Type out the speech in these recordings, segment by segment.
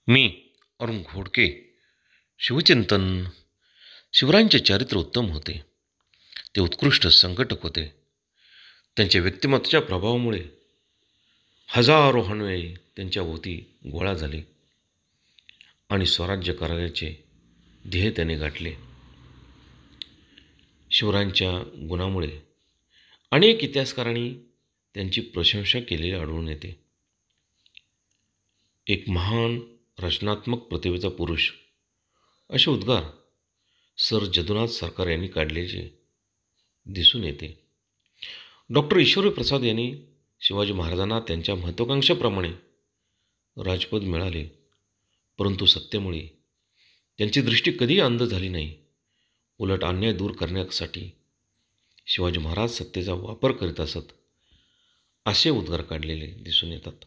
मी अरुण घोडके. शिवचिंतन. शिवरायांचे चारित्र्य उत्तम होते. ते उत्कृष्ट संघटक होते. त्यांच्या व्यक्तिमत्वाच्या प्रभावामुळे हजारो हणवे त्यांच्या भोवती गोळा झाले आणि स्वराज्य कराराचे ध्येय त्याने गाठले. शिवरायांच्या गुणामुळे अनेक इतिहासकारांनी त्यांची प्रशंसा केलेली आढळून येते. एक महान रचनात्मक प्रतिभेचा पुरुष असे उद्गार सर जदुनाथ सरकार यांनी काढल्याचे दिसून येते. डॉक्टर ईश्वरी प्रसाद यांनी शिवाजी महाराजांना त्यांच्या महत्त्वाकांक्षेप्रमाणे राजपद मिळाले, परंतु सत्तेमुळे त्यांची दृष्टी कधीही अंध झाली नाही. उलट अन्याय दूर करण्यासाठी शिवाजी महाराज सत्तेचा वापर करीत असत असे उद्गार काढलेले दिसून येतात.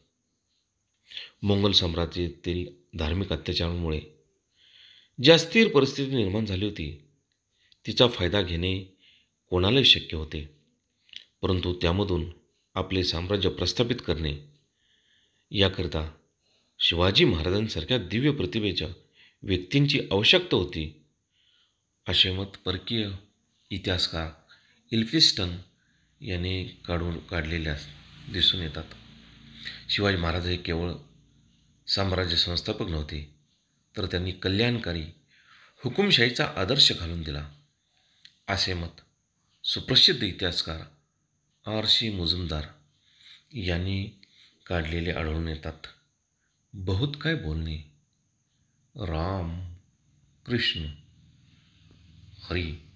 मोंगल साम्राज्यातील धार्मिक अत्याचारामुळे जी अस्थिर परिस्थिती निर्माण झाली होती, तिचा फायदा घेणे कोणालाही शक्य होते, परंतु त्यामधून आपले साम्राज्य प्रस्थापित करणे याकरिता शिवाजी महाराजांसारख्या दिव्य प्रतिभेच्या व्यक्तींची आवश्यकता होती, असे मत परकीय इतिहासकार इल्फिस्टन याने काढलेल्या दिसून येतात. शिवाजी महाराज हे केवळ साम्राज्य संस्थापक नव्हते, तर त्यांनी कल्याणकारी हुकुमशाहीचा आदर्श घालून दिला, असे मत सुप्रसिद्ध इतिहासकार R.C. मुजुमदार यांनी काढलेले आढळून येतात. बहुत काय बोलणे. राम कृष्ण हरी.